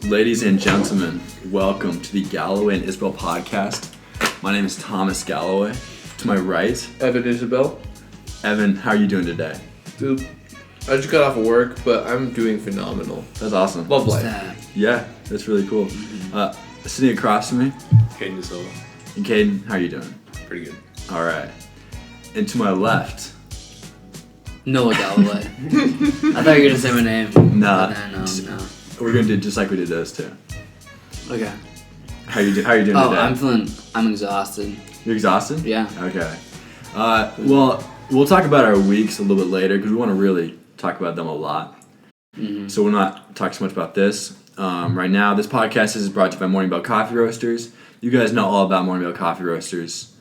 Ladies and gentlemen, welcome to the Galloway and Isabel podcast. My name is Thomas Galloway. To my right, Evan Isabel. Evan, how are you doing today? Dude, I just got off of work, but I'm doing phenomenal. That's awesome. Love life. Yeah, that's really cool. Sitting across from me, Caden DeSilva. and Caden, how are you doing? Pretty good. All right. And to my left, Noah Galloway. I thought you were gonna say my name. Nah. No. we're gonna do just like we did those two. Okay. How are you doing today? I'm exhausted. You're exhausted? Yeah. Okay. Well, we'll talk about our weeks a little bit later because we want to really talk about them a lot. Mm-hmm. So we'll not talk so much about this. Right now, this podcast is brought to you by Morning Bell Coffee Roasters. You guys know all about Morning Bell Coffee Roasters,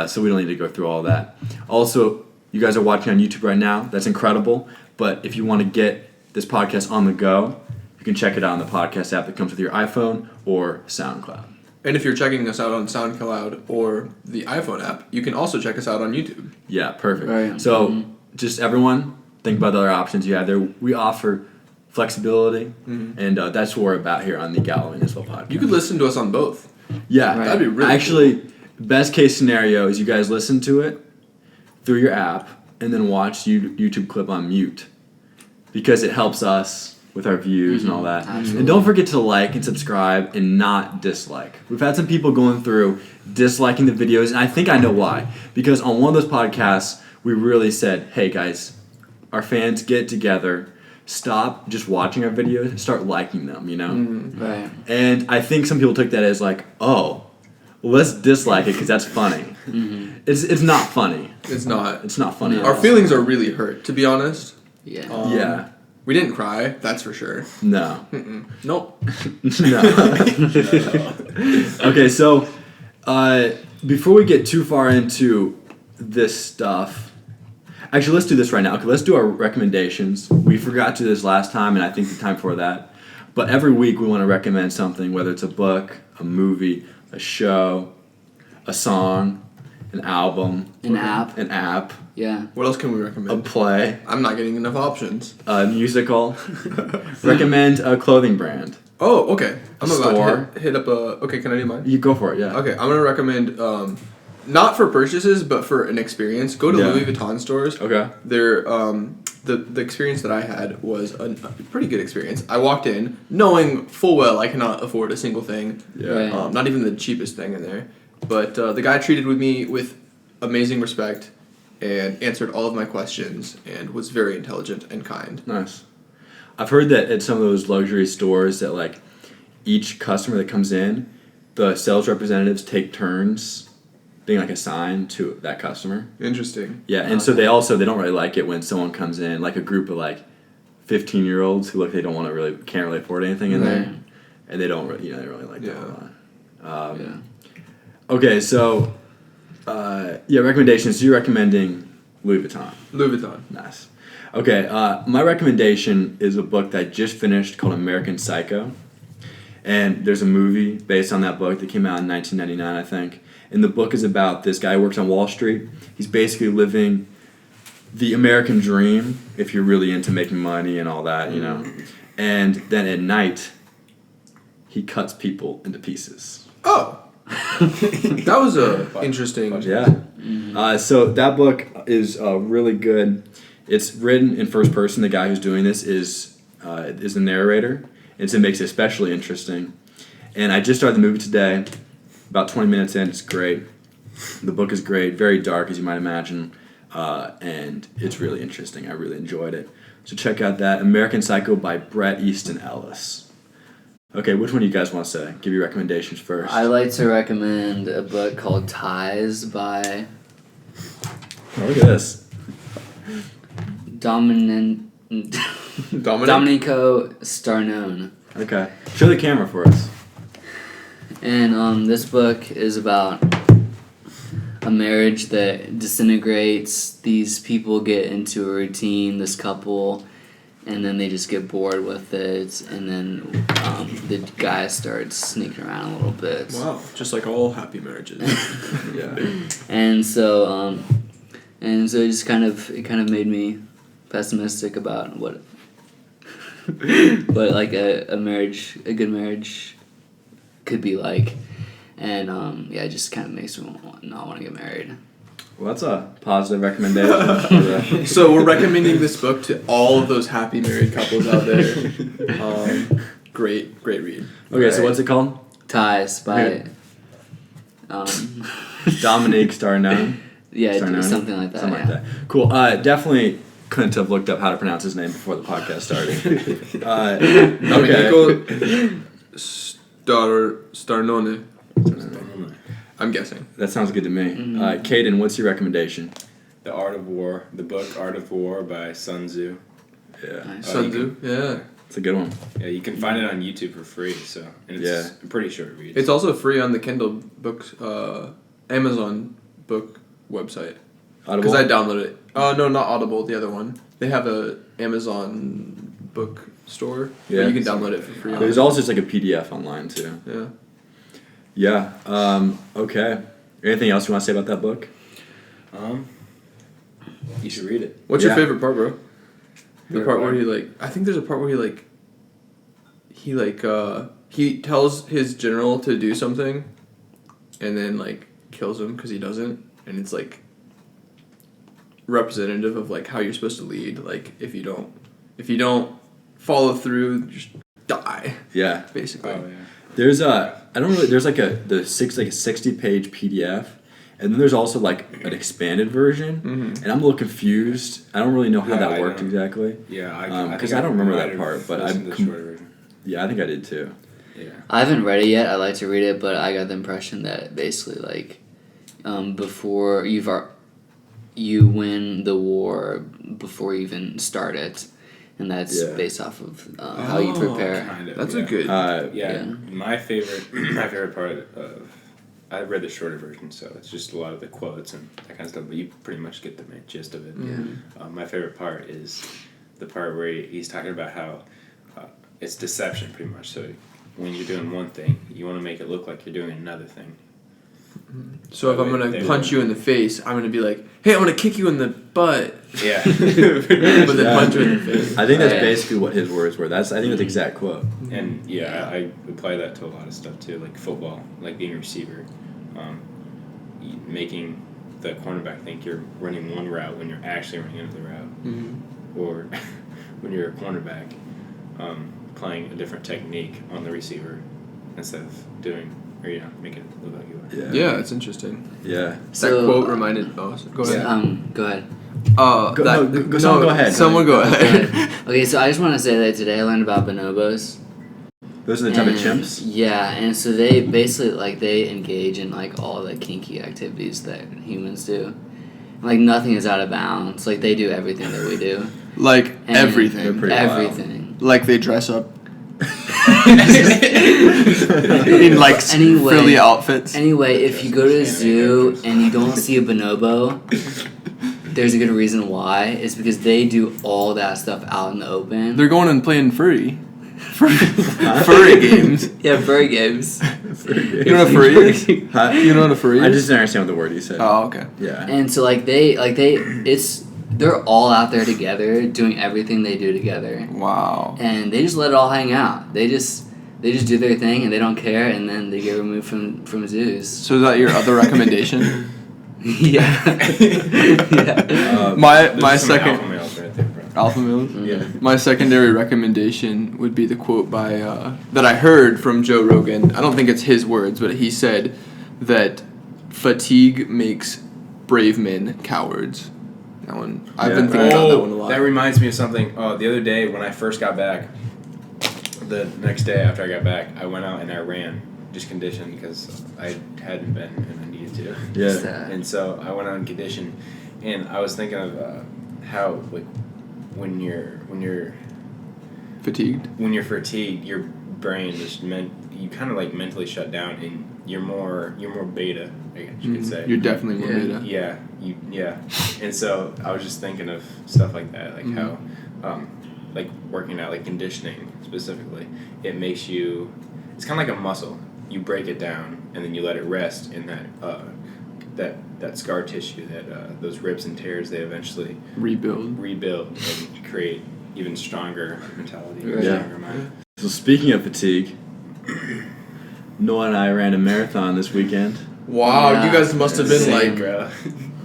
so we don't need to go through all that. Also, you guys are watching on YouTube right now. That's incredible. But if you want to get this podcast on the go, you can check it out on the podcast app that comes with your iPhone or SoundCloud. And if you're checking us out on SoundCloud or the iPhone app, you can also check us out on YouTube. Yeah, perfect. Right. So just everyone, think about the other options you have there. We offer flexibility, and that's what we're about here on the Galloway and Isabel podcast. You could listen to us on both. Yeah, Right. That'd be really actually, best case scenario is you guys listen to it through your app and then watch YouTube clip on mute because it helps us with our views and all that. Absolutely. And don't forget to like and subscribe and not dislike. We've had some people going through disliking the videos, and I think I know why. Because on one of those podcasts, we really said, hey guys, our fans, get together, stop just watching our videos and start liking them, you know? Mm-hmm. Right. And I think some people took that as like, oh, well, let's dislike it because that's funny. Mm-hmm. It's not funny. It's not. It's not funny. No. at Our all. feelings are really hurt, to be honest. Yeah. Yeah. We didn't cry, that's for sure. No. Nope. No. Okay, so before we get too far into this stuff, actually, let's do this right now. Okay, let's do our recommendations. We forgot to do this last time, and I think the time before that. But every week we want to recommend something, whether it's a book, a movie, a show, a song, an album, An app. an app, Yeah. What else can we a recommend? play, I'm not getting enough options. a musical. Recommend a clothing brand. Oh, okay. I'm Store. about to hit up a... Okay, can I do mine? You go for it, yeah. Okay, I'm going to recommend, not for purchases, but for an experience. Go to Yeah. Louis Vuitton stores. Okay. They're, the experience that I had was a pretty good experience. I walked in knowing full well I cannot afford a single thing. Yeah. Right. Not even the cheapest thing in there. But the guy treated me with amazing respect and answered all of my questions and was very intelligent and kind. Nice. I've heard that at some of those luxury stores that like each customer that comes in, the sales representatives take turns being like assigned to that customer. Interesting. Yeah, and so they don't really like it when someone comes in, like a group of like 15-year-olds who look they can't really afford anything in there, and they don't really like that a lot. Yeah. Okay, so recommendations. So you're recommending Louis Vuitton. Louis Vuitton. Nice. Okay, my recommendation is a book that I just finished called American Psycho. And there's a movie based on that book that came out in 1999, I think. And the book is about this guy who works on Wall Street. He's basically living the American dream, if you're really into making money and all that, you know. And then at night, he cuts people into pieces. Oh! That was a interesting... Yeah. So that book is really good. It's written in first person. The guy who's doing this is the narrator. And so it makes it especially interesting. And I just started the movie today. About 20 minutes in, it's great. The book is great, very dark as you might imagine. And it's really interesting. I really enjoyed it. So check out that. American Psycho by Bret Easton Ellis. Okay, which one do you guys want to say? Give your recommendations first. I'd like to recommend a book called Ties by Oh, look at this. Dominic? Domenico Starnone. Okay. Show the camera for us. And this book is about a marriage that disintegrates. These people get into a routine, this couple, and then they just get bored with it, and then the guy starts sneaking around a little bit. Wow, just like all happy marriages. Yeah. And so it just kind of made me pessimistic about what but like a good marriage could be like, and it just kind of makes me not want to get married. Well, that's a positive recommendation. So we're recommending this book to all of those happy married couples out there. Great read. Okay, so what's it called? Ties by Dominique Starnone. Yeah, Starnone? something like that. Something like that. Cool. Definitely couldn't have looked up how to pronounce his name before the podcast started. Okay. Starnone. I'm guessing. That sounds good to me. Mm-hmm. Caden, what's your recommendation? The Art of War, the book Art of War by Sun Tzu. Yeah. Nice. Sun Tzu, yeah. It's a good one. Yeah, you can find it on YouTube for free, and it's a pretty short read. It's also free on the Kindle books, Amazon book website. Audible? Because I downloaded it. Oh, no, not Audible, the other one. They have a Amazon book store where you can download it for free. There's also just like a PDF online too. Yeah. Yeah. Okay. Anything else you want to say about that book? You should read it. What's your favorite part, bro? The part where I think there's a part where he tells his general to do something and then kills him because he doesn't, and it's representative of how you're supposed to lead. If you don't follow through, just die. Yeah. Basically. Oh, yeah. There's there's a 60-page PDF, and then there's also an expanded version, and I'm a little confused. I don't really know how that worked exactly. Yeah, because I don't remember that part, but I the shorter version. Yeah, I think I did too. Yeah. I haven't read it yet. I'd like to read it, but I got the impression that basically before you win the war before you even start it, and that's based off of how you prepare. Kind of, That's a good. My favorite part of. I read the shorter version, so it's just a lot of the quotes and that kind of stuff, but you pretty much get the main gist of it. Yeah. My favorite part is the part where he's talking about how it's deception, pretty much. So when you're doing one thing, you want to make it look like you're doing another thing. So if I'm going to punch you in the face, I'm going to be like, hey, I'm going to kick you in the butt. Yeah. But then punch you in the face. I think that's basically what his words were. I think that's the exact quote. And I apply that to a lot of stuff too, like football, like being a receiver. Making the cornerback think you're running one route when you're actually running another route. Or when you're a cornerback, playing a different technique on the receiver instead of doing, making it look like you are. Yeah, it's interesting. Yeah. That quote reminded us. Go ahead. Go ahead. Go ahead. Someone go ahead. Okay, so I just want to say that today I learned about bonobos. Those are the type of chimps? Yeah, and so they basically, they engage in, all the kinky activities that humans do. Nothing is out of bounds. They do everything that we do. Everything. They're pretty Everything. They dress up. In, frilly outfits. Anyway, if you go to a zoo and you don't see a bonobo, there's a good reason why. It's because they do all that stuff out in the open. They're going and playing furry games. Yeah, furry games. You know what a furry is? Huh? You know what a furry is? I just didn't understand what the word you said. Oh, okay. Yeah. And so they're all out there together doing everything they do together. Wow. And they just let it all hang out. They just do their thing and they don't care, and then they get removed from zoos. So is that your other recommendation? Yeah. Yeah. My second Alpha males right there, bro. alpha males. Yeah. My secondary recommendation would be the quote by that I heard from Joe Rogan. I don't think it's his words, but he said that fatigue makes brave men cowards. That one I've been thinking about that one a lot. That reminds me of something. Oh, the other day when I first got back, the next day after I got back, I went out and I ran, just conditioned because I hadn't been and I needed to. Yeah. And so I went out and conditioned, and I was thinking of how when you're fatigued, your brain just you kind of mentally shut down, and you're more beta, I guess you could say. You're definitely more beta. Yeah. And so I was just thinking of stuff like that, how, working out, conditioning specifically, it makes you. It's kind of like a muscle. You break it down and then you let it rest in that scar tissue, that those rips and tears. They eventually rebuild and create even stronger mentality, Right. Yeah. stronger mind. So speaking of fatigue, Noah and I ran a marathon this weekend. Wow, Yeah. you guys must have been Same. like Bro.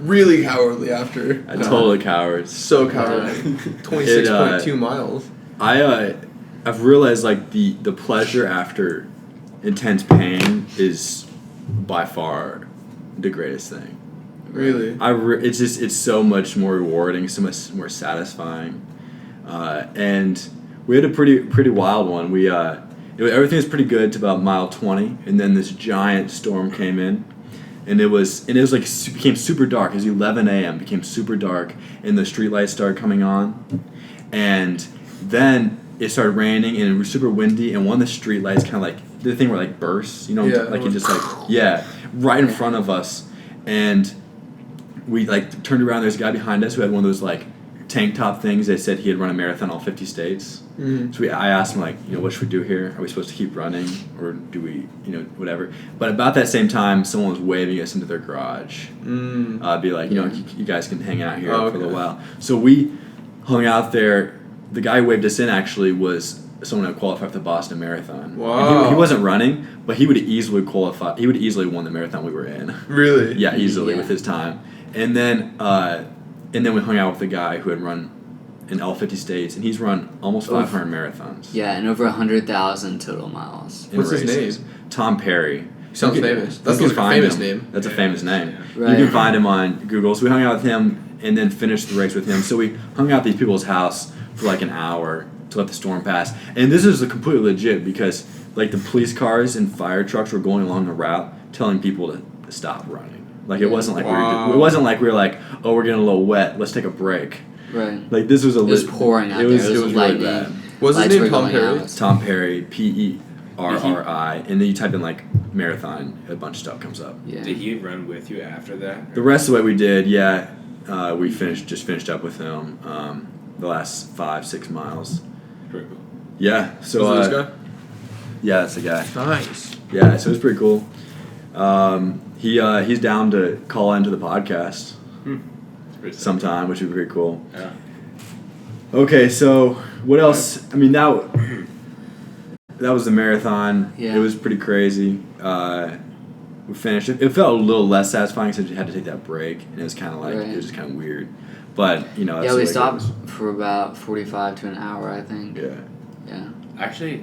really cowardly after. I totally cowards. So cowardly. 26.2 miles. I've realized like the pleasure after intense pain is by far the greatest thing. Really? It's so much more rewarding, so much more satisfying, and we had a pretty wild one. Everything was pretty good to about mile 20, and then this giant storm came in, and it was like became super dark. It was 11 a.m. became super dark, and the streetlights started coming on, and then it started raining and it was super windy, and one of the streetlights kind of like the thing where like bursts, like it just like right in front of us, and we like turned around. There's a guy behind us who had one of those like tank top things. They said he had run a marathon all 50 states. Mm-hmm. So I asked him like, what should we do here? Are we supposed to keep running or do we, whatever? But about that same time, someone was waving us into their garage. Be like, you guys can hang out here for a little while. So we hung out there. The guy who waved us in actually was someone who qualified for the Boston Marathon. Wow. He wasn't running, but he would easily qualify. He would easily won the marathon we were in. Really? Yeah, easily Yeah. with his time. And then we hung out with the guy who had run in all 50 states, and he's run almost 500 marathons. Yeah, and over 100,000 total miles. in What's his races. name? Tom Perry. Sounds You can- famous. you That's can like a find famous him. name. That's a Yeah. famous name. Right. You can find him on Google. So we hung out with him and then finished the race with him. So we hung out at these people's house for like an hour to let the storm pass. And this is completely legit because like the police cars and fire trucks were going along the route telling people to stop running. Like it wasn't like Wow. we were like, oh, we're getting a little wet, let's take a break. Right. Like this was It was pouring out there. It was really lightning. bad. Was his Lights name were Tom going Perry? out. Tom Perry, Perri, and then you type in like marathon, a bunch of stuff comes up. Yeah. Did he run with you after that? The rest of the way we did, we finished up with him the last 5-6 miles. Pretty cool. Yeah, so Was it this guy? yeah, that's the guy. Nice. Yeah, so it was pretty cool. He's down to call into the podcast It's pretty sick. sometime, which would be pretty cool. Yeah. Okay, so what else? I mean, that was the marathon. Yeah. It was pretty crazy. We finished. It felt a little less satisfying since we had to take that break, and it was kind of like Right. it was just kind of weird. But that's Yeah, the way we it stopped goes. for about 45 to an hour, I think. Yeah, Yeah. Actually,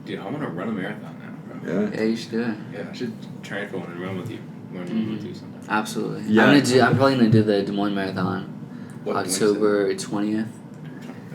dude, I want to run a marathon now, bro. yeah. Yeah, you should do it. Yeah, I should train for one and run with you. Run Mhm. with you sometime. Absolutely. Yeah. I'm probably gonna do the Des Moines Marathon, What, October 20th. Wednesday?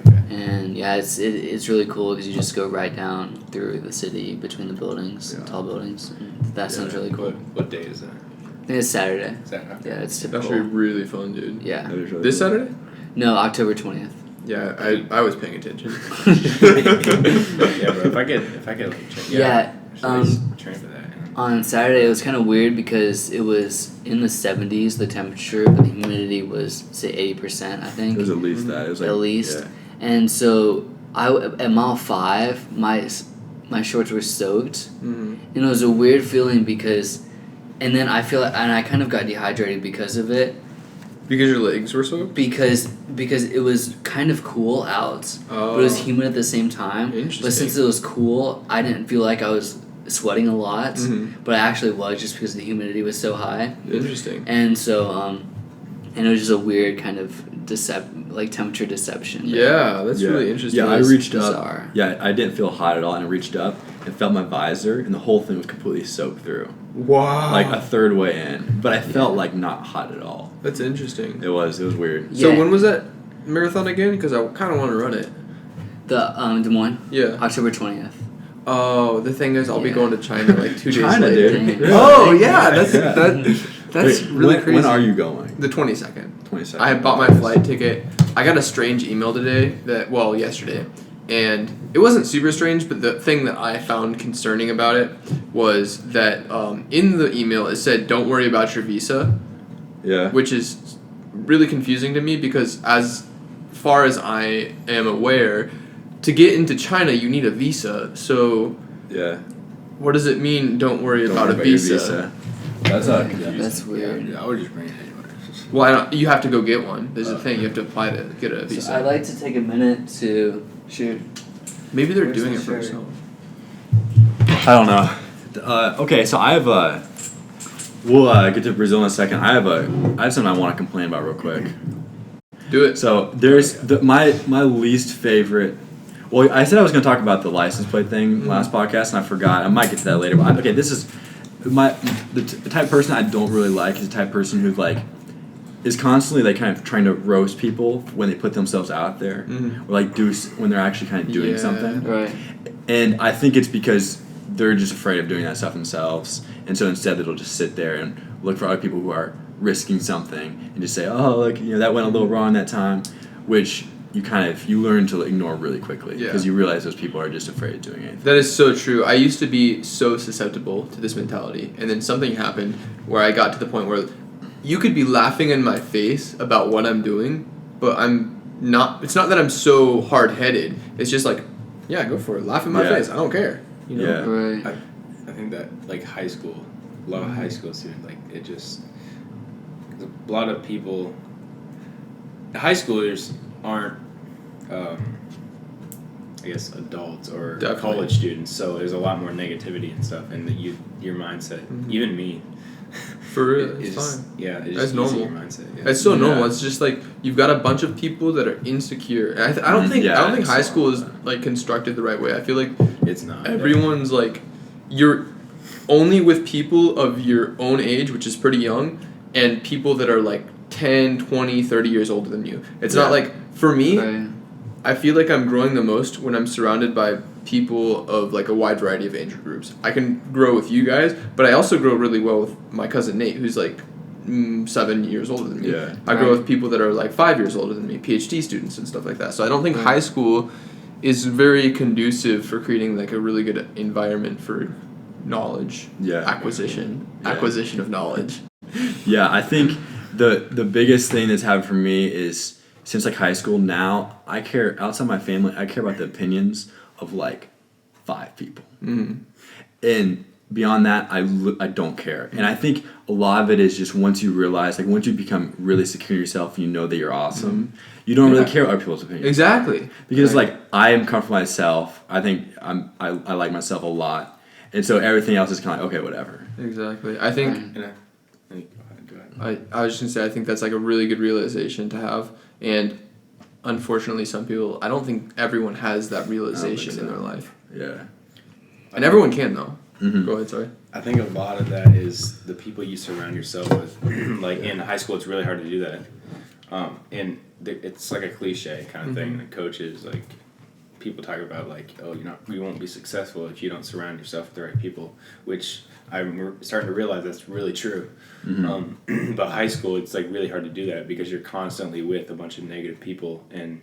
Okay. And yeah, it's really cool because you just go right down through the city between the buildings, Yeah. tall buildings. And that sounds really cool. What day is that? I think it's Saturday. Is that okay? Yeah, it's That typical. should be really fun, dude. Yeah. That is really This cool. Saturday? No, October 20th. Yeah, I was paying attention. Yeah, bro. If I could like train. Yeah, I should at least train for that. On Saturday, it was kind of weird because it was in the 70s, the temperature, but the humidity was, say, 80%, I think. It was at least that. It was like, At least. yeah. And so at mile 5, my shorts were soaked. Mm-hmm. And it was a weird feeling because, and then I kind of got dehydrated because of it. Because your legs were soaked? Because it was kind of cool out, but it was humid at the same time. But Interesting. since it was cool, I didn't feel like I was sweating a lot, Mhm. but I actually was just because the humidity was so high. Interesting. And so, and it was just a weird kind of temperature deception. Yeah, that's Yeah. really interesting. Yeah, I was reached bizarre. up. Yeah, I didn't feel hot at all, and I reached up and felt my visor, and the whole thing was completely soaked through, Wow. like a third way in. But I felt like not hot at all. That's interesting. It was weird. So Yeah. when was that marathon again? Because I kind of want to run it. The Des Moines, Yeah. October 20th. Oh, the thing is, I'll be Yeah. going to China like 2 days China, later. dude. Really? Oh yeah, that's Yeah. that's Wait, really when, crazy. When are you going? The 22nd. 22nd. I bought my flight ticket. I got a strange email today yesterday. And it wasn't super strange, but the thing that I found concerning about it was that in the email it said, "Don't worry about your visa," Yeah. which is really confusing to me because as far as I am aware, to get into China you need a visa. So Yeah. what does it mean? Don't worry Don't about worry a about your visa. That's Yeah, that's weird. Yeah, I would just bring it anyway. Well, you have to go get one. There's a thing. You have to apply to get a visa. So I'd like to take a minute to shoot. Maybe they're Where's doing the it for shirt? themselves. I don't know. Okay, so I have we'll get to Brazil in a second. I have something I want to complain about real quick. Do it. So there's my least favorite. Well, I said I was going to talk about the license plate thing last podcast, and I forgot. I might get to that later. But okay, this is the type of person I don't really like is the type of person who like is constantly like kind of trying to roast people when they put themselves out there, or like when they're actually kind of doing something. Right. And I think it's because they're just afraid of doing that stuff themselves, and so instead they'll just sit there and look for other people who are risking something and just say, oh, like that went a little wrong that time, which you learn to ignore really quickly because you realize those people are just afraid of doing anything. That is so true. I used to be so susceptible to this mentality, and then something happened where I got to the point where you could be laughing in my face about what I'm doing, but I'm not. It's not that I'm so hard-headed. It's just like, yeah, go for it. Laugh in my face. I don't care. You know? Yeah. Right. I think that like high school, a lot of high school students, like it just, a lot of people, the high schoolers aren't, I guess, adults or Definitely. college students, so there's a lot more negativity and stuff, and your mindset, even me. For real, it's just, fine. Yeah, it's That's just normal. Your mindset. Yeah. It's so Yeah. normal. It's just like you've got a bunch of people that are insecure. And I don't think it's high school is normal. like constructed the right way. I feel like It's not. everyone's like you're only with people of your own age, which is pretty young, and people that are like 10, 20, 30 years older than you. It's not like for me, Right. I feel like I'm growing the most when I'm surrounded by people of like a wide variety of age groups. I can grow with you guys, but I also grow really well with my cousin Nate, who's like 7 years older than me. Yeah. I grow Right. with people that are like 5 years older than me, PhD students and stuff like that. So I don't think high school is very conducive for creating like a really good environment for knowledge acquisition of knowledge. Yeah, I think the biggest thing that's happened for me is since like high school now, I care outside my family. I care about the opinions of like 5 people, and beyond that, I don't care. And I think a lot of it is just once you realize, like once you become really secure in yourself, and you know that you're awesome. You don't really care what other people's opinions. Exactly. Because like I am comfortable with myself. I think I like myself a lot, and so everything else is kind of like, okay, whatever. Exactly. I think. Go ahead. I was just gonna say I think that's like a really good realization to have, and unfortunately, some people I don't think everyone has that realization in their life, Yeah. and everyone can though. Mm-hmm. Go ahead, sorry. I think a lot of that is the people you surround yourself with. Like in high school, it's really hard to do that. And it's like a cliche kind of thing. The coaches, like people talk about, like, oh, you won't be successful if you don't surround yourself with the right people. Which I'm starting to realize that's really true. But high school, it's like really hard to do that because you're constantly with a bunch of negative people and.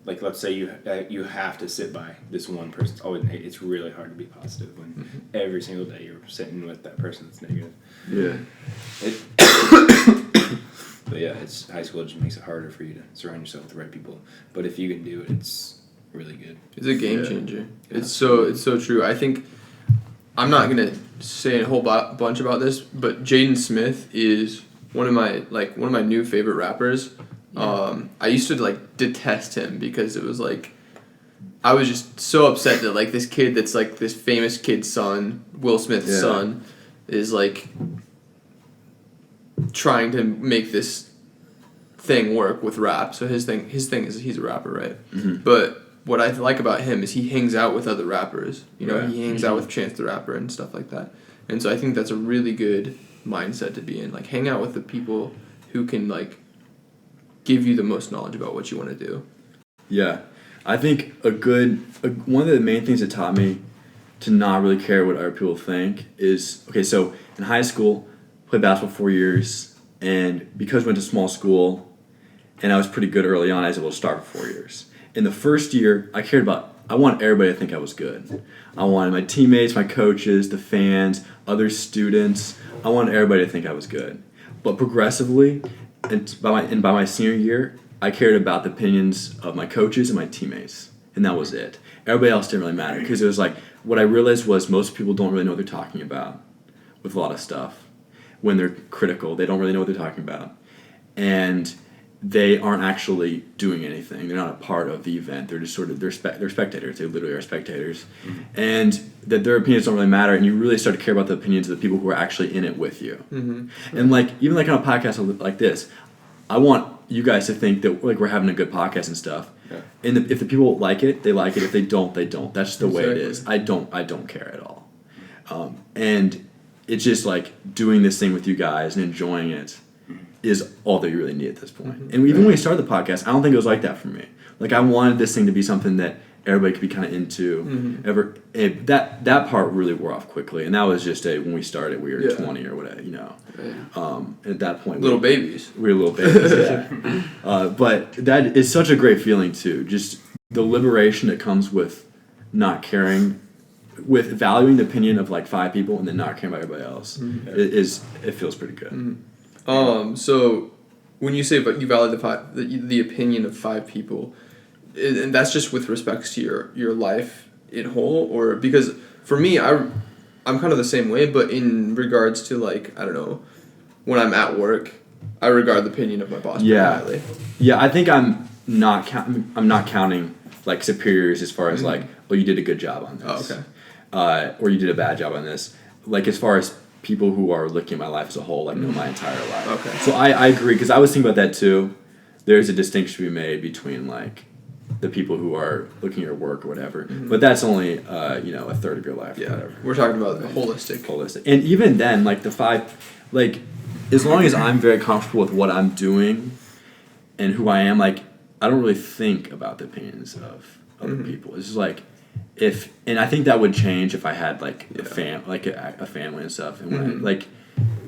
Like, let's say you have to sit by this one person. It's really hard to be positive when every single day you're sitting with that person that's negative. Yeah. But yeah, high school just makes it harder for you to surround yourself with the right people. But if you can do it, it's really good. It's a game changer. It's so true. I think I'm not gonna say a whole bunch about this, but Jaden Smith is one of my new favorite rappers. I used to like detest him because it was like I was just so upset that like this kid that's like this famous kid's son, Will Smith's son, is like trying to make this thing work with rap. So his thing is he's a rapper, right? But what I like about him is he hangs out with other rappers. You know, he hangs out with Chance the Rapper and stuff like that. And so I think that's a really good mindset to be in. Like hang out with the people who can like give you the most knowledge about what you want to do. Yeah. I think one of the main things that taught me to not really care what other people think is, okay, so in high school, played basketball 4 years, and because I went to small school, and I was pretty good early on, I was able to start for 4 years. In the first year, I wanted everybody to think I was good. I wanted my teammates, my coaches, the fans, other students, I wanted everybody to think I was good. But progressively, and by my senior year, I cared about the opinions of my coaches and my teammates, and that was it. Everybody else didn't really matter because it was like what I realized was most people don't really know what they're talking about with a lot of stuff. When they're critical, they don't really know what they're talking about, and they aren't actually doing anything. They're not a part of the event. They're just sort of they're spectators. They literally are spectators, and that their opinions don't really matter. And you really start to care about the opinions of the people who are actually in it with you. And like even like on a podcast like this, I want you guys to think that like we're having a good podcast and stuff. Yeah. And if the people like it, they like it. If they don't, they don't. That's just the way it is. I don't care at all. And it's just like doing this thing with you guys and enjoying it is all that you really need at this point. And even when we started the podcast, I don't think it was like that for me. Like I wanted this thing to be something that everybody could be kind of into. That part really wore off quickly, and that was just when we started, we were 20 or whatever, you know. At that point, Little babies. We were little babies, yeah. But that is such a great feeling too. Just the liberation that comes with not caring, with valuing the opinion of like 5 people and then not caring about everybody else. It feels pretty good. So when you say but you value the opinion of 5 people, and that's just with respects to your life in whole, or because for me I'm kind of the same way, but in regards to like I don't know, when I'm at work, I regard the opinion of my boss pretty highly. Yeah, I think I'm not counting like superiors as far as like, well, you did a good job on this. Oh, okay. Or you did a bad job on this. Like as far as people who are looking at my life as a whole, like know my entire life. Okay. So I agree, because I was thinking about that too. There's a distinction to be made between like the people who are looking at your work or whatever, but that's only a third of your life. Yeah, or whatever. we're talking about the holistic. And even then, like the 5, like as long as I'm very comfortable with what I'm doing and who I am, like I don't really think about the opinions of other people. It's just like and I think that would change if I had like a family and stuff, and when I, like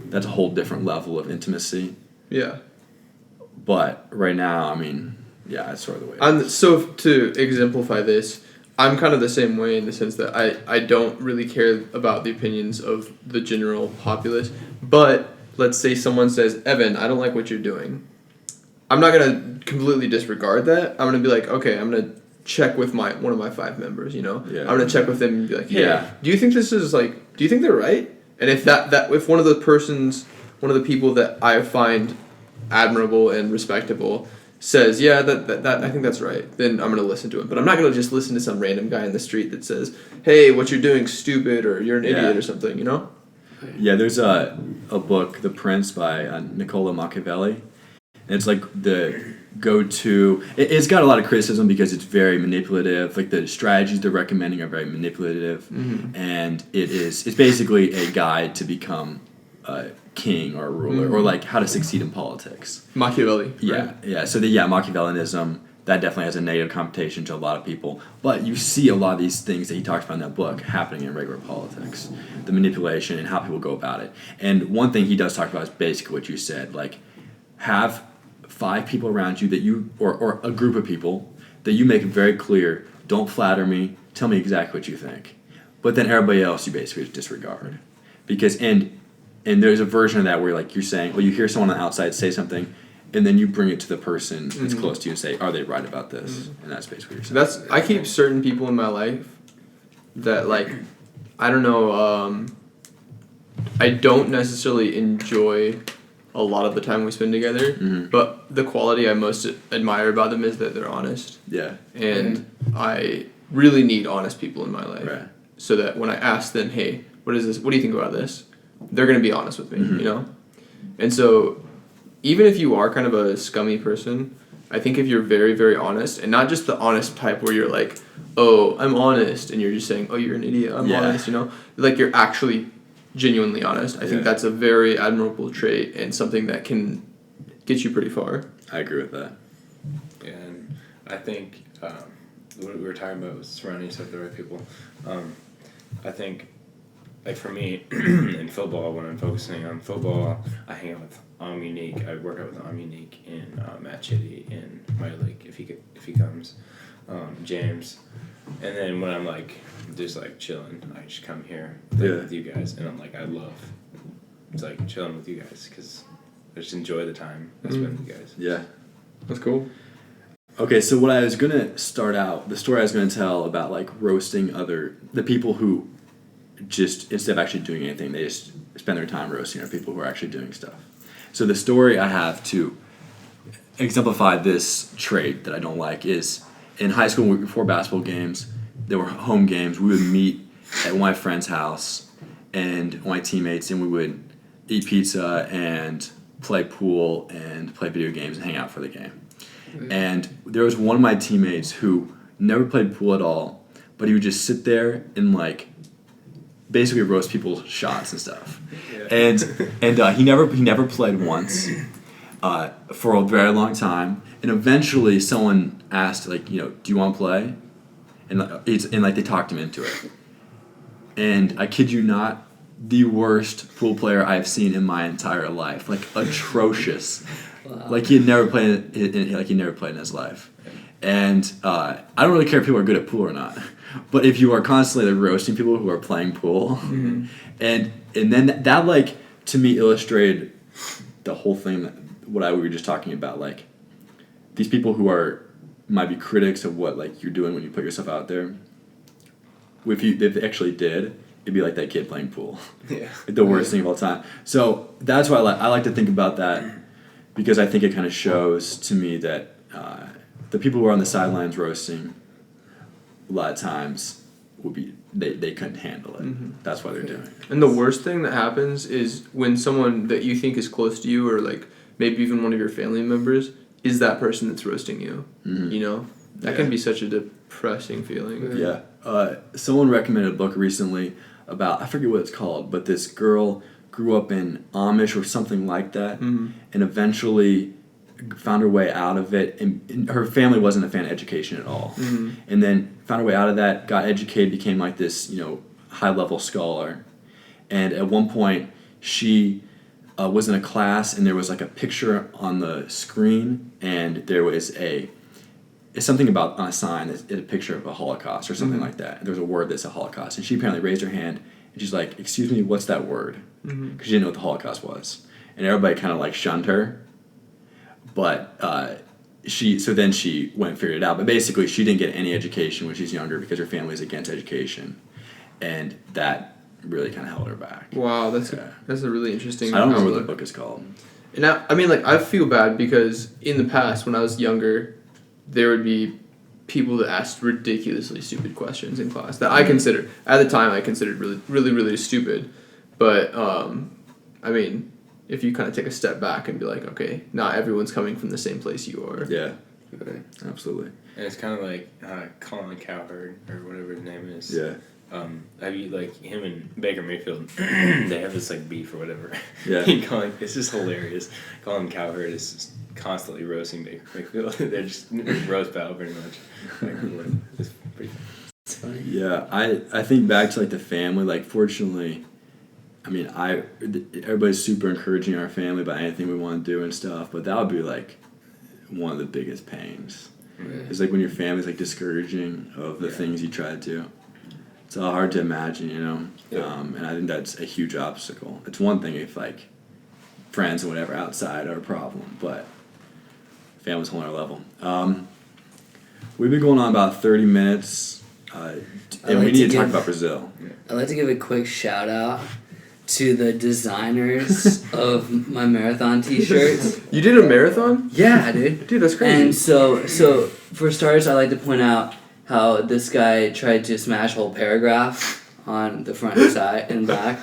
that's a whole different level of intimacy. Yeah. But right now, I mean, yeah, it's sort of the way. So to exemplify this, I'm kind of the same way in the sense that I don't really care about the opinions of the general populace. But let's say someone says, Evan, I don't like what you're doing. I'm not going to completely disregard that. I'm going to be like, okay, I'm going to check with one of my 5 members, you know? Yeah. I'm going to check with them and be like, hey, do you think this is like, do you think they're right? And if if one of the people that I find admirable and respectable says, yeah, that I think that's right, then I'm going to listen to him. But I'm not going to just listen to some random guy in the street that says, hey, what you're doing's stupid, or you're an idiot or something, you know? Yeah, there's a book, The Prince by Niccolo Machiavelli. And it's like the go-to. It's got a lot of criticism because it's very manipulative. Like the strategies they're recommending are very manipulative, and it's basically a guide to become a king or a ruler, or like how to succeed in politics. Machiavelli. Yeah, right? yeah. So Machiavellianism, that definitely has a negative connotation to a lot of people. But you see a lot of these things that he talks about in that book happening in regular politics, the manipulation and how people go about it. And one thing he does talk about is basically what you said, like have 5 people around you that you, or a group of people that you make it very clear, don't flatter me, tell me exactly what you think. But then everybody else you basically disregard. Because, and there's a version of that where like you're saying, well, you hear someone on the outside say something, and then you bring it to the person that's close to you and say, are they right about this? And that's basically what you're saying. I keep certain people in my life that like, I don't know, I don't necessarily enjoy a lot of the time we spend together, but the quality I most admire about them is that they're honest. Yeah. And I really need honest people in my life. Right. So that when I ask them, hey, what is this? What do you think about this? They're going to be honest with me, you know? And so even if you are kind of a scummy person, I think if you're very, very honest, and not just the honest type where you're like, oh, I'm honest, and you're just saying, oh, you're an idiot, I'm honest, you know? Like you're actually genuinely honest. I think that's a very admirable trait and something that can get you pretty far. I agree with that. And I think what we were talking about was surrounding yourself with the right people. I think, like for me, in football, when I'm focusing on football, I hang out with Unique. I work out with Unique and Matt Chitty in my league if he comes, James, and then when I'm like just like chilling, I just come here with you guys, and I'm like I love it's like chilling with you guys because I just enjoy the time I spend with you guys. Yeah, that's cool. Okay, so what I was gonna start out, the story I was gonna tell about like roasting the people who just instead of actually doing anything, they just spend their time roasting other people who are actually doing stuff. So the story I have to exemplify this trait that I don't like is in high school before basketball games, there were home games. We would meet at one of my friend's house and my teammates, and we would eat pizza and play pool and play video games and hang out for the game. And there was one of my teammates who never played pool at all, but he would just sit there and like basically roast people's shots and stuff. And he never played once for a very long time. And eventually someone asked, like, do you want to play? And they talked him into it. And I kid you not, the worst pool player I've seen in my entire life. Like, atrocious. Wow. Like he never played in his life. And I don't really care if people are good at pool or not. But if you are constantly like, roasting people who are playing pool, and then that like to me illustrated the whole thing we were just talking about, like these people who might be critics of what like you're doing when you put yourself out there. If they actually did, it'd be like that kid playing pool. Yeah. Like the worst thing of all time. So that's why I like to think about that, because I think it kind of shows to me that the people who are on the sidelines roasting a lot of times they couldn't handle it. That's why they're doing it. And the worst thing that happens is when someone that you think is close to you, or like maybe even one of your family members, is that person that's roasting you. That can be such a depressing feeling. Yeah. Someone recommended a book recently about, I forget what it's called, but this girl grew up in Amish or something like that, and eventually found her way out of it, and her family wasn't a fan of education at all, and then found her way out of that, got educated, became like this high-level scholar, and at one point she was in a class and there was like a picture on the screen, and there was it's something about on a sign that's a picture of a Holocaust or something like that. And there was a word that's a Holocaust, and she apparently raised her hand and she's like, "Excuse me, what's that word?" Because she didn't know what the Holocaust was, and everybody kind of like shunned her. But then she went and figured it out. But basically, she didn't get any education when she's younger because her family is against education, and that really kind of held her back. Wow, that's a really interesting. I don't remember what the book is called. And I feel bad because in the past when I was younger, there would be people that asked ridiculously stupid questions in class that I considered at the time really, really, really stupid. But if you kind of take a step back and be like, okay, not everyone's coming from the same place you are. Yeah, absolutely. And it's kind of like Colin Cowherd or whatever his name is. Yeah. Have you like him and Baker Mayfield? They have this like beef or whatever. Yeah. It's just hilarious. Colin Cowherd is just constantly roasting Baker Mayfield. They're just roast battle pretty much. It's pretty. It's funny. Yeah, I think back to like the family. Like fortunately, everybody's super encouraging our family about anything we want to do and stuff. But that would be like one of the biggest pains. It's like when your family's like discouraging of the things you try to do. It's all hard to imagine, Yeah. And I think that's a huge obstacle. It's one thing if like friends and whatever outside are a problem, but family's a whole other level. We've been going on about 30 minutes, and we need to talk about Brazil. I'd like to give a quick shout out to the designers of my marathon t-shirts. You did a marathon? Yeah, dude. Dude, that's crazy. And so for starters, I'd like to point out how this guy tried to smash a whole paragraph on the front and side and back.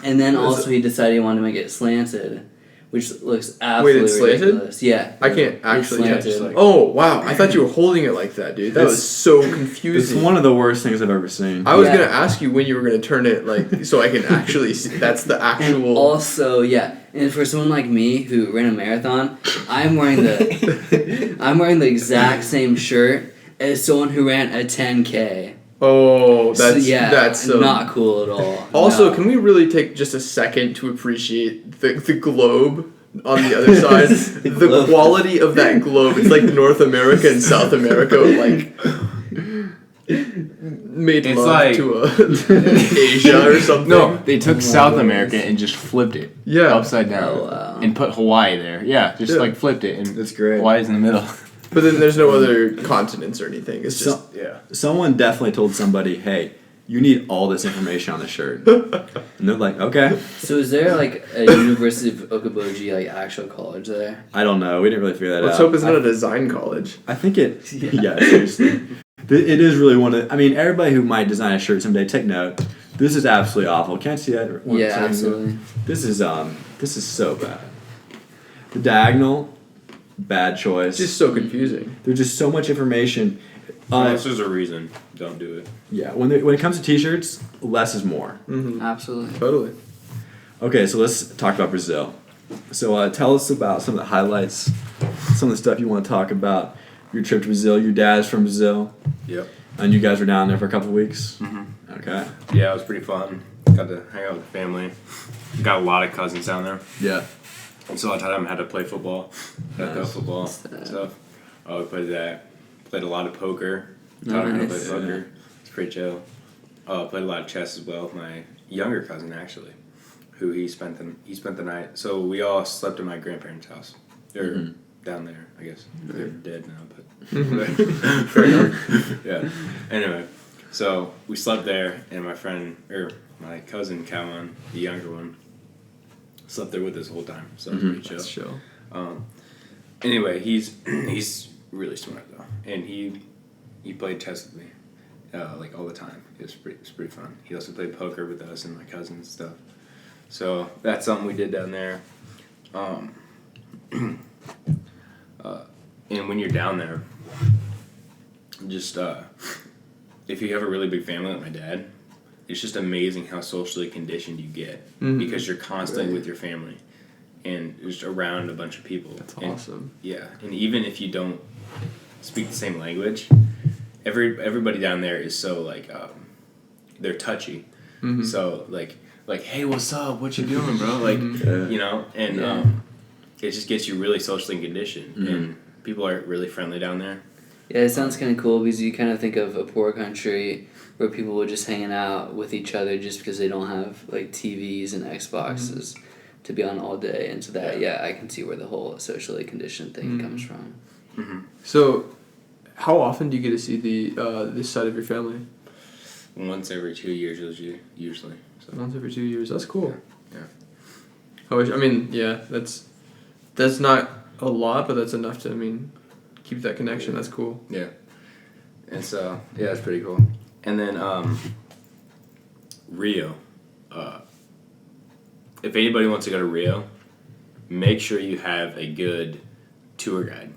And then also he decided he wanted to make it slanted, which looks absolutely it's slanted? ridiculous. Yeah. I can't actually. It's slanted. just like- Oh, wow. I thought you were holding it like that, dude. That was so It's confusing. one of the worst things I've ever seen. I was Yeah. going to ask you when you were going to turn it, like, so I can actually see. That's the And actual. also, and for someone like me who ran a marathon, I'm wearing the exact same shirt as someone who ran a 10K. Oh, that's not cool at all. Also, No. can we really take just a second to appreciate the globe on the other side? The globe. quality of that globe. It's like North America and South America, like made It's love like- to Asia or something. No, they took South America and just flipped it Yeah. upside down Oh, wow. and put Hawaii there. Yeah, just Yeah. like flipped it and That's great. Hawaii's in the middle. But then there's no other continents or anything. It's just Someone definitely told somebody, hey, you need all this information on the shirt. And they're like, okay. So is there like a University of Okoboji like actual college there? I don't know. We didn't really figure that Let's out. hope it's not a design college. I think it. Yeah, seriously. It is really one of. I mean, everybody who might design a shirt someday, take note. This is absolutely awful. Can't see that. Yeah, absolutely. This is so bad. The diagonal, bad choice. It's just so confusing. There's just so much information. Unless there's a reason, don't do it. Yeah, when it comes to t-shirts, less is more. Mm-hmm. Absolutely. Totally. Okay, so let's talk about Brazil. So tell us about some of the highlights, some of the stuff you want to talk about. Your trip to Brazil. Your dad's from Brazil. Yep. And you guys were down there for a couple of weeks. Mm-hmm. Okay. Yeah, it was pretty fun. Got to hang out with the family. Got a lot of cousins down there. Yeah. So I taught them how to play football, Nice. football stuff. We played that. Played a lot of poker. Taught them how to play Nice. poker. It's pretty chill. Played a lot of chess as well with my younger cousin actually, who he spent the night. So we all slept at my grandparents' house. They're down there, I guess. They're dead now, but fair enough. Yeah. Anyway, so we slept there, and my cousin Calvin, the younger one, slept there with us the whole time. So it was pretty chill. That's chill. Anyway, he's really smart though, and he played chess with me, like all the time. It was pretty fun. He also played poker with us and my cousins and stuff. So that's something we did down there. And when you're down there, just if you have a really big family like my dad, it's just amazing how socially conditioned you get because you're constantly with your family and just around a bunch of people. That's awesome. Yeah, and even if you don't speak the same language, everybody down there is so like they're touchy. So like hey, what's up? What you doing, bro? Like you know, and it just gets you really socially conditioned, and people are really friendly down there. Yeah, it sounds kind of cool because you kind of think of a poor country where people are just hanging out with each other just because they don't have like TVs and Xboxes to be on all day, and so that I can see where the whole socially conditioned thing comes from. So, how often do you get to see this side of your family? Once every 2 years usually. So. Once every 2 years. That's cool. Yeah. That's not a lot, but that's enough to keep that connection. That's cool. Yeah. And so it's pretty cool. And then Rio. If anybody wants to go to Rio, make sure you have a good tour guide,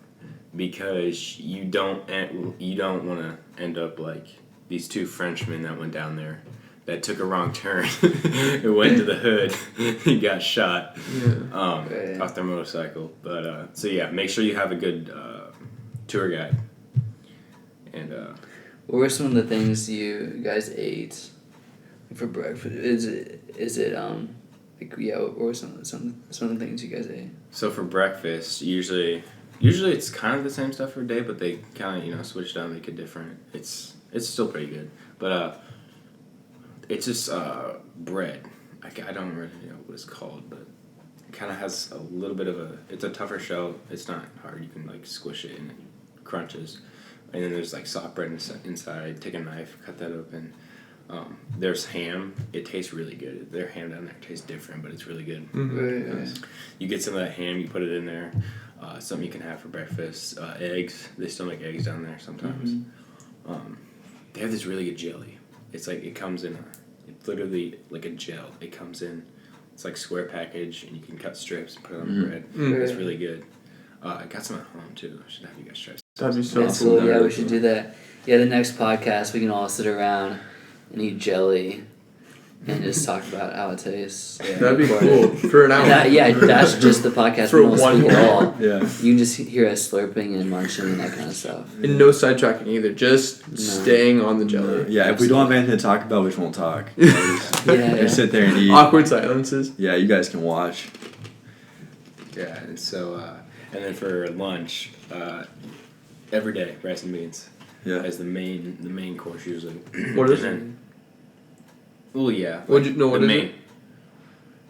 because you don't want to end up like these two Frenchmen that went down there that took a wrong turn and went to the hood and got shot off their motorcycle. But make sure you have a good tour guide. And what were some of the things you guys ate for breakfast? What were some of the things you guys ate? so for breakfast, usually it's kind of the same stuff every day, but they kind of switch it up and make it different. It's still pretty good, but it's just bread. I don't really know what it's called, but it kind of has a little bit of it's a tougher shell. It's not hard. You can like squish it and it crunches. And then there's like soft bread inside. Take a knife, cut that open. There's ham. It tastes really good. Their ham down there tastes different, but it's really good. You get some of that ham, you put it in there. Something you can have for breakfast. Eggs. They still make eggs down there sometimes. They have this really good jelly. It's like it comes in it's literally like a gel. It comes in. It's like square package, and you can cut strips and put it on the bread. It's really good. I got some at home too. I should have you guys try. That'd be so That's cool. cool. Yeah, we should do that. Yeah, the next podcast we can all sit around and eat jelly and just talk about how it tastes. Yeah, That'd be cool for an hour. That's just the podcast. For We won't one speak at all. Yeah. You can just hear us slurping and munching and that kind of stuff. And no sidetracking either. Just staying on the jelly. Yeah, if we don't have anything to talk about, we just won't talk. Just sit there and eat. Awkward silences. Yeah, you guys can watch. Yeah, and so and then for lunch, every day rice and beans. Yeah. As the main course usually. What is And it? then- Well, yeah. What is main, it?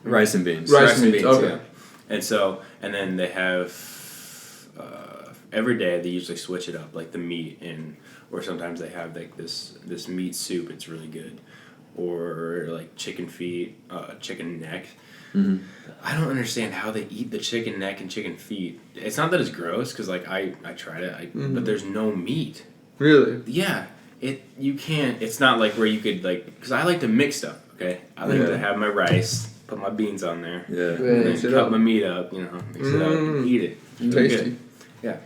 Rice and beans. Rice and beans, okay. Yeah. And then they have every day they usually switch it up, like the meat or sometimes they have like this meat soup. It's really good. or like chicken feet, chicken neck. Mm-hmm. I don't understand how they eat the chicken neck and chicken feet. It's not that it's gross, because like I tried it, but there's no meat. Really? Yeah, you can't. It's not like where you could like, because I like to mix stuff. Okay, I like to have my rice, put my beans on there, Yeah. and Right. then cut my meat up. You know, mix it up and eat it. Really Tasty. good. Yeah,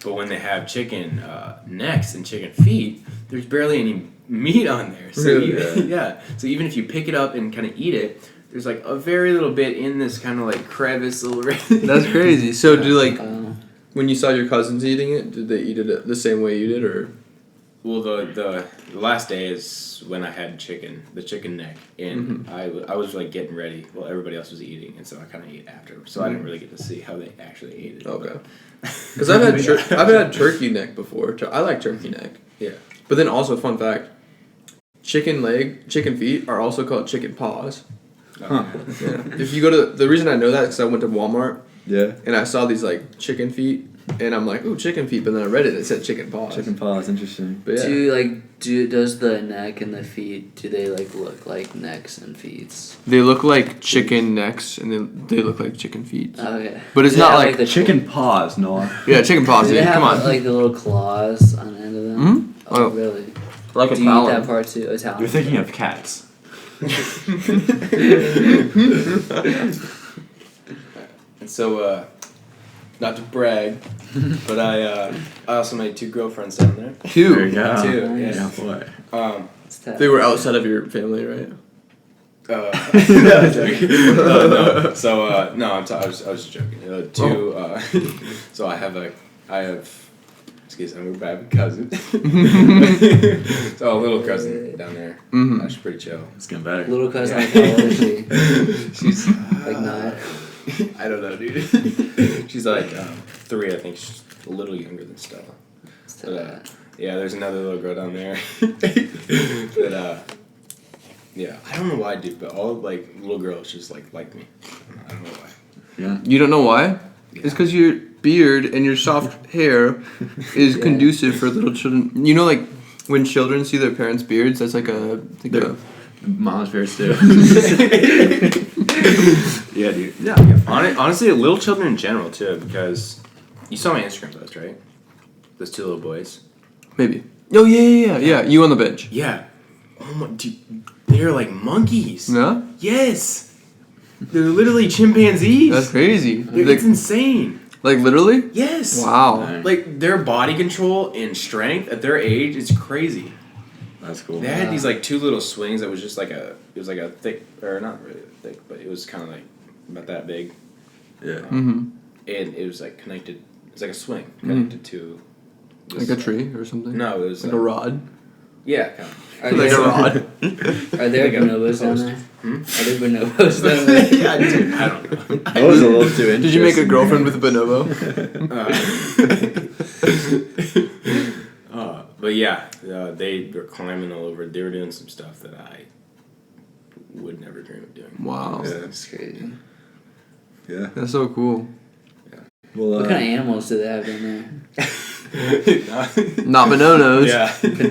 but when they have chicken necks and chicken feet, there's barely any meat on there. So Really? so even if you pick it up and kind of eat it, there's like a very little bit in this kind of like crevice little. That's crazy. So do like Uh, when you saw your cousins eating it, did they eat it the same way you did, or? Well, the last day is when I had the chicken neck, and I was like getting ready while everybody else was eating, and so I kind of ate after. So I didn't really get to see how they actually ate it. Okay. Because I've had turkey neck before. I like turkey neck. Yeah. But then also, fun fact, chicken feet are also called chicken paws. Huh. Yeah. If you go to the reason I know that is because I went to Walmart Yeah. and I saw these like chicken feet, and I'm like, ooh, chicken feet. But then I read it, it said chicken paws. Chicken paws, interesting. But yeah. does the neck and the feet, do they like look like necks and feet? They look like chicken necks, and then they look like chicken feet. Okay. But it's Do they not have, like the Chicken paws, Noah. Yeah, chicken paws. Do they Yeah, have come on. like the little claws on the end of them? Mhm. Oh, Oh. really? Like Do you eat that part too? Italian. You're thinking of cats. And so, not to brag, but I also made 2 girlfriends down there. Two. There you go. 2, Nice. Yeah, boy. It's tough. They were outside of your family, right? No. So no, I was joking. 2. So I have. Excuse me, I'm a bad cousin. So a little cousin down there. Mhm. She's pretty chill. It's getting better. Little cousin, like, how old is she? She's Like 9? I don't know, dude. She's like 3, I think. She's a little younger than Stella. It's But, tough. yeah, there's another little girl down there. That yeah, I don't know why, dude, but all like little girls just like me. I don't know why. Yeah. You don't know why? Yeah. It's because your beard and your soft hair is Yeah. conducive for little children. You know, like when children see their parents' beards, that's like Mom's bears too. Yeah, dude. Yeah. Honestly, little children in general too, because you saw my Instagram post, right? Those 2 little boys. maybe. Oh yeah. You on the bench? Yeah. Oh my, dude, they're like monkeys. No, Yes. They're literally chimpanzees. that's crazy. It's insane. Like literally? Yes. Wow. Nice. Like their body control and strength at their age is crazy. That's cool. They had these like 2 little swings that was just like it was like a thick, or not really thick, but it was kind of like about that big, Yeah. Mm-hmm. and it was like connected. It's like a swing connected to. Like a tree or something. No, it was Like a rod. Yeah, kind of. Are Like there, a rod. are there bonobos down there? Hmm? Are there bonobos down there? Yeah, dude, I don't know. That was a little too interesting. Did you make a girlfriend with a bonobo? But yeah, they were climbing all over. They were doing some stuff that I would never dream of doing. Wow. Yeah. That's crazy. Yeah. That's so cool. Well, What kind of animals do they have down there? Not bononos. Yeah.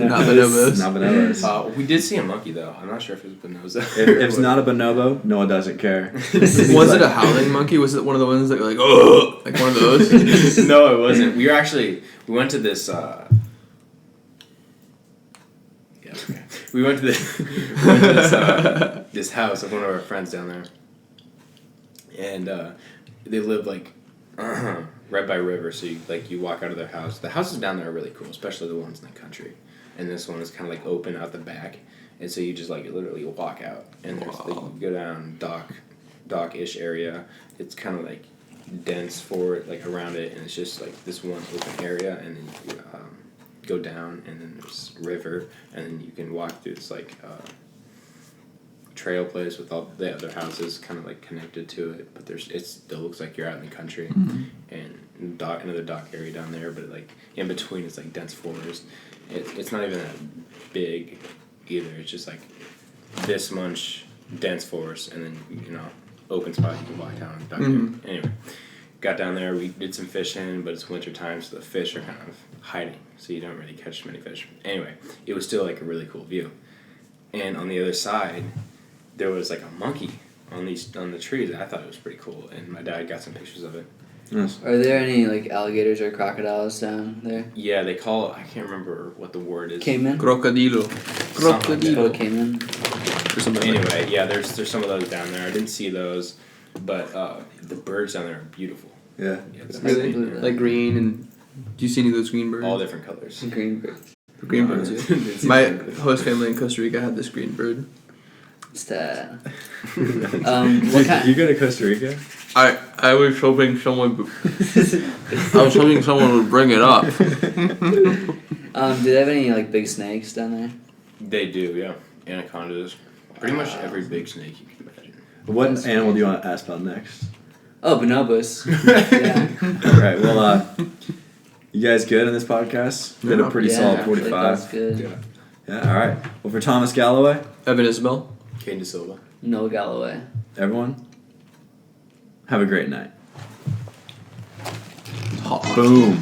Not bonobos. Not bonobos. We did see a monkey though. I'm not sure if it was bonobo. If it's not a bonobo, Noah doesn't care. Was it a howling monkey? Was it one of the ones that were like, oh, like one of those? No, it wasn't. We went to this. Yeah. Okay. We went to this house of one of our friends down there, and they live like right by a river. So you walk out of their house. The houses down there are really cool, especially the ones in the country. And this one is kind of like open out the back, and so you just like literally walk out, and there's like, you go down dock-ish area. It's kind of like dense for it, like around it, and it's just like this one open area, and then you go down, and then there's river, and then you can walk through this like trail place with all the other houses kind of like connected to it, but it still looks like you're out in the country, and another dock area down there, but like in between it's like dense forest. It's not even that big either. It's just like this much dense forest, and then open spot you can walk down and dock there. Anyway, got down there, we did some fishing, but it's winter time, so the fish are kind of hiding, so you don't really catch many fish. Anyway, it was still like a really cool view. and on the other side, there was like a monkey on the trees. I thought it was pretty cool, and my dad got some pictures of it. Nice. Are there any like alligators or crocodiles down there? Yeah, they call I can't remember what the word is. Caiman? Crocodilo. Something Oh, like caiman. Or something like Anyway, yeah, there's some of those down there. I didn't see those, but the birds down there are beautiful. Yeah. Yeah, it's Really? nice. Like green and. Do you see any of those green birds? All different colors. Green bird. The green No, birds. I Yeah. didn't see My them. host family in Costa Rica had this green bird. Stat. Dude, What kind? you go to Costa Rica? I was hoping someone. I was hoping someone would bring it up. Do they have any like big snakes down there? They do, yeah. Anacondas. Pretty much every big snake you can imagine. What animal do you want to ask about next? Oh, bonobos. Yeah. All right. Well, you guys good on this podcast? Been a pretty Yeah, solid I feel like 45. that's good. Yeah. Yeah. All right. Well, for Thomas Galloway, Evan Isabel. Caden De Silva. No Galloway. everyone, have a great night. Hot. Boom.